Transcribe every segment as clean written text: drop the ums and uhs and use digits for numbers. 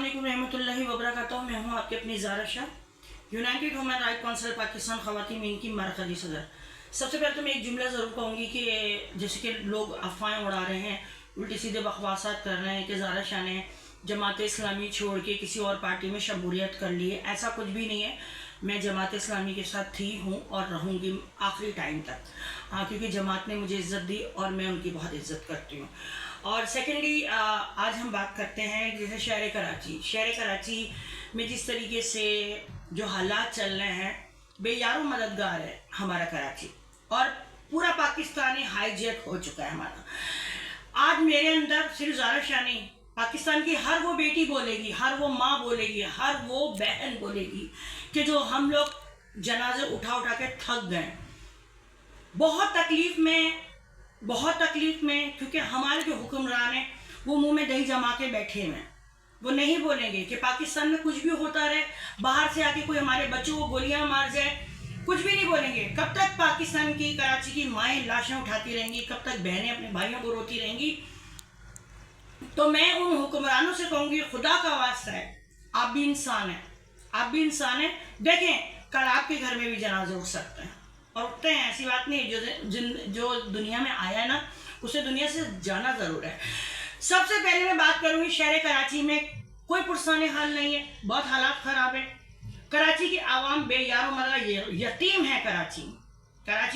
अस्सलामुअलैकुम रहमतुल्लाहि व बरकातहू। मैं हूँ आपके अपनी Zara Shah, United Human Right Council Pakistan ख़वातीन विंग की मरकज़ी सदर। सबसे पहले तो मैं एक जुमला ज़रूर कहूँगी कि जैसे कि लोग अफवाहें उड़ा रहे हैं, उल्टी सीधे बकवासात कर रहे हैं कि ज़ारा शाह ने जमात इस्लामी छोड़ के किसी और पार्टी में शमूलियत कर ली है। ऐसा कुछ भी नहीं है। मैं जमात इस्लामी के साथ थी, हूँ और रहूँगी आखिरी टाइम तक। हाँ, क्योंकि जमात ने मुझे इज़्ज़त दी और मैं उनकी बहुत इज़्ज़त करती हूँ। और सेकेंडली आज हम बात करते हैं जैसे शहर कराची में जिस तरीके से जो हालात चल रहे हैं, बेयारो मददगार है हमारा कराची, और पूरा पाकिस्तान ही हाईजैक हो चुका है हमारा। आज मेरे अंदर सिर्फ ज़ारा शाह नहीं, पाकिस्तान की हर वो बेटी बोलेगी, हर वो माँ बोलेगी, हर वो बहन बोलेगी कि जो हम लोग जनाजे उठा उठा के थक गए, बहुत तकलीफ़ में, क्योंकि हमारे जो हुक्मरान हैं वो मुंह में दही जमा के बैठे हैं। वो नहीं बोलेंगे कि पाकिस्तान में कुछ भी होता रहे, बाहर से आके कोई हमारे बच्चों को गोलियां मार जाए, कुछ भी नहीं बोलेंगे। कब तक पाकिस्तान की, कराची की माएँ लाशें उठाती रहेंगी? कब तक बहनें अपने भाइयों को रोती रहेंगी? तो मैं उन हुक्मरानों से कहूँगी, खुदा का वास्ता है, आप भी इंसान हैं, देखें कल आपके घर में भी जनाजे उठ सकते हैं और उठते हैं। ऐसी बात नहीं, जो दुनिया में आया है ना, उसे दुनिया से जाना ज़रूर है। सबसे पहले मैं बात करूँगी, शहर कराची में कोई पुरसाने हाल नहीं है, बहुत हालात ख़राब है। कराची की आवाम बेयारो मदद यतीम है। कराची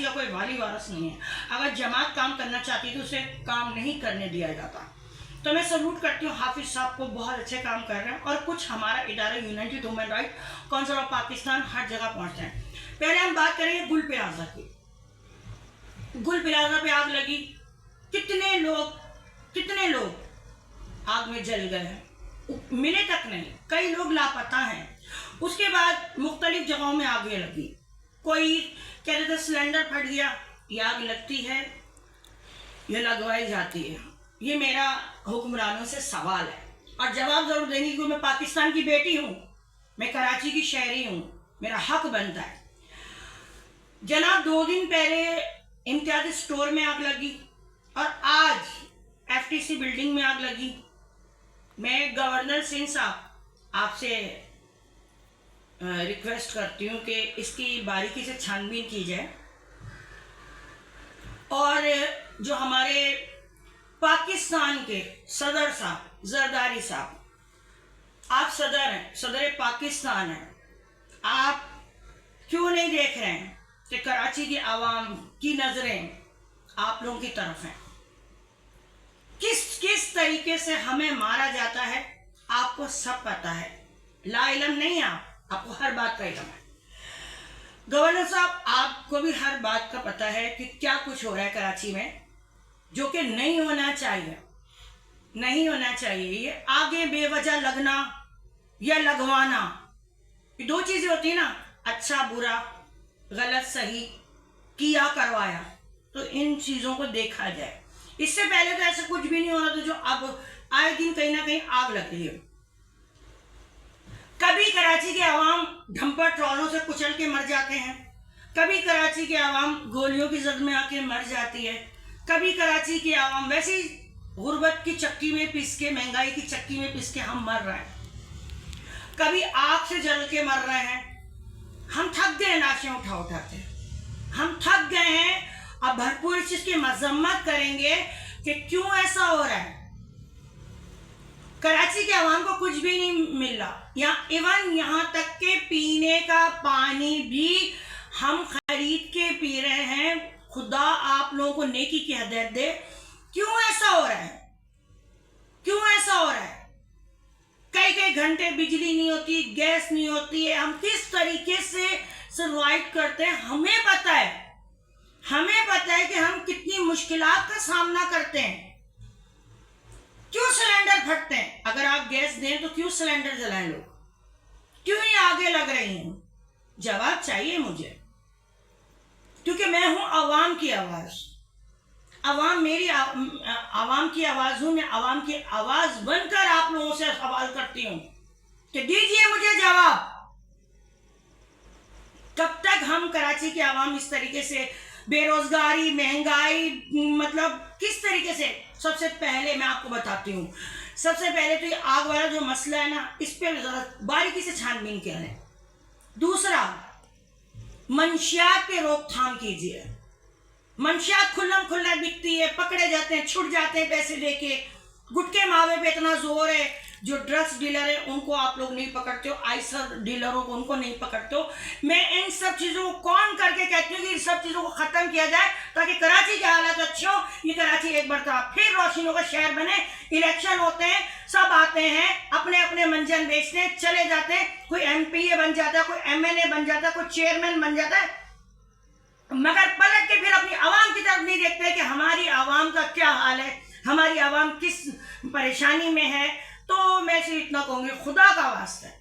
का कोई वाली वारस नहीं है। अगर जमात काम करना चाहती तो उसे काम नहीं करने दिया जाता। तो मैं सल्यूट करती हूँ हाफिज़ साहब को, बहुत अच्छे काम कर रहे हैं। और कुछ हमारा इदारा United Human Right Council of Pakistan हर जगह पहुँचते हैं। पहले हम बात करेंगे गुल प्लाजा की। गुल प्लाजा पे आग लगी, कितने लोग आग में जल गए हैं, मिले तक नहीं, कई लोग लापता हैं। उसके बाद मुख्तलिफ जगहों में आगे लगी, कोई कहते थे सिलेंडर फट गया। ये आग लगती है, ये लगवाई जाती है। ये मेरा हुक्मरानों से सवाल है और जवाब ज़रूर देंगी, क्योंकि मैं पाकिस्तान की बेटी हूँ, मैं कराची की शहरी हूँ, मेरा हक बनता है। जनाब, 2 दिन पहले इम्तियाज़ी स्टोर में आग लगी और आज FTC बिल्डिंग में आग लगी। मैं गवर्नर सिंह साहब आपसे रिक्वेस्ट करती हूँ कि इसकी बारीकी से छानबीन की जाए और जो हमारे पाकिस्तान के सदर साहब जरदारी साहब, आप सदर हैं, सदर पाकिस्तान हैं, आप क्यों नहीं देख रहे हैं कि कराची की आवाम की नज़रें आप लोगों की तरफ हैं? किस तरीके से हमें मारा जाता है आपको सब पता है। ला इल्म नहीं, आपको हर बात का इल्म है। गवर्नर साहब, आपको भी हर बात का पता है कि क्या कुछ हो रहा है कराची में, जो कि नहीं होना चाहिए। ये आगे बेवजह लगना या लगवाना, ये 2 चीज़ें होती है ना, अच्छा बुरा, गलत सही, किया करवाया। तो इन चीज़ों को देखा जाए। इससे पहले तो ऐसा कुछ भी नहीं हो रहा था, जो अब आए दिन कहीं ना कहीं आग लग रही है। कभी कराची के आवाम ढंपर ट्रॉलों से कुचल के मर जाते हैं, कभी कराची के आवाम गोलियों की जद में आके मर जाती है, कभी कराची के आवाम वैसी गुर्बत की चक्की में पिस के, महंगाई की चक्की में पिस के हम मर रहे हैं, कभी आग से जल के मर रहे हैं। हम थक गए लाशें उठा के, हम थक गए हैं। अब भरपूर इस चीज की मजम्मत करेंगे कि क्यों ऐसा हो रहा है। कराची के आवाम को कुछ भी नहीं मिल रहा, यहाँ तक के पीने का पानी भी हम खरीद के पी रहे हैं। खुदा आप लोगों को नेकी की हिदायत दे। क्यों ऐसा हो रहा है? कई घंटे बिजली नहीं होती, गैस नहीं होती है, हम किस तरीके से सर्वाइव करते हैं हमें पता है कि हम कितनी मुश्किलात का सामना करते हैं। क्यों सिलेंडर फटते हैं? अगर आप गैस दें तो क्यों सिलेंडर जलाएं लोग? क्यों ये आगे लग रही हैं? जवाब चाहिए मुझे, क्योंकि मैं हूं आवाम की आवाज। आवाम मेरी आवाम की आवाज हूं। मैं आवाम की आवाज बनकर आप लोगों से सवाल करती हूं कि दीजिए मुझे जवाब। कब तक हम कराची की आवाम इस तरीके से बेरोजगारी, महंगाई, मतलब किस तरीके से? सबसे पहले मैं आपको बताती हूँ सबसे पहले तो ये आग वाला जो मसला है ना, इस पे ज़रा बारीकी से छानबीन करें। दूसरा, मंशियात पे रोकथाम कीजिए। मंशियात खुल्लम खुल्ला बिकती है, पकड़े जाते हैं, छुट जाते हैं पैसे लेके। गुटके मावे पे इतना जोर है, जो ड्रग्स डीलर है उनको आप लोग नहीं पकड़ते हो, आइसर डीलरों को उनको नहीं पकड़ते हो। मैं इन सब चीज़ों को कौन करके कहती हूँ कि इन सब चीज़ों को ख़त्म किया जाए ताकि कराची के हालात अच्छे हो। ये कराची एक मरतबा फिर रोशनियों का शहर बने। इलेक्शन होते हैं, सब आते हैं, अपने अपने मंजन बेचते चले जाते हैं, कोई MPA बन जाता है, कोई MNA बन जाता है, कोई चेयरमैन बन जाता है, मगर पलट के फिर अपनी आवाम की तरफ नहीं देखते कि हमारी आवाम का क्या हाल है, हमारी आवाम किस परेशानी में है। तो मैं सिर्फ इतना कहूँगी, खुदा का वास्ता है,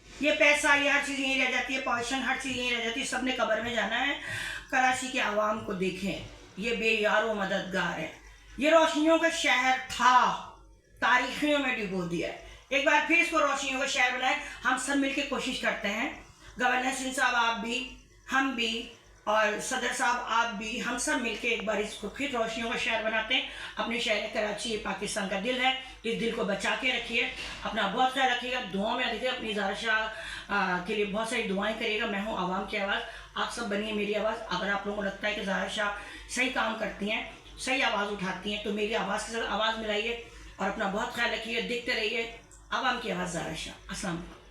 ये पैसा, ये हर चीज़ यहीं रह जाती है, पॉजिशन हर चीज़ यहीं रह जाती है, सबने कब्र में जाना है। कराची के आवाम को देखें, ये बेयारो मददगार है, ये रोशनियों का शहर था, तारीखियों में डुबो दिया है। एक बार फिर इसको रोशनियों का शहर बनाए। हम सब मिलकर कोशिश करते हैं, गवर्नर सिंह साहब आप भी, हम भी, और सदर साहब आप भी, हम सब मिलके एक बार इसको फिर रोशनियों का शहर बनाते हैं। अपने शहर कराची ये पाकिस्तान का दिल है, इस दिल को बचा के रखिए, अपना बहुत ख्याल रखिएगा, दुआओं में रखिए, अपनी ज़ारा शाह के लिए बहुत सारी दुआएं करिएगा। मैं हूँ आवाम की आवाज़, आप सब बनिए मेरी आवाज़। अगर आप लोगों को लगता है कि ज़ारा शाह सही काम करती हैं, सही आवाज़ उठाती हैं, तो मेरी आवाज़ के साथ आवाज़ मिलाइए और अपना बहुत ख्याल रखिए। देखते रहिए आवाम की आवाज़ ज़ारा शाह। अस्सलाम वालेकुम।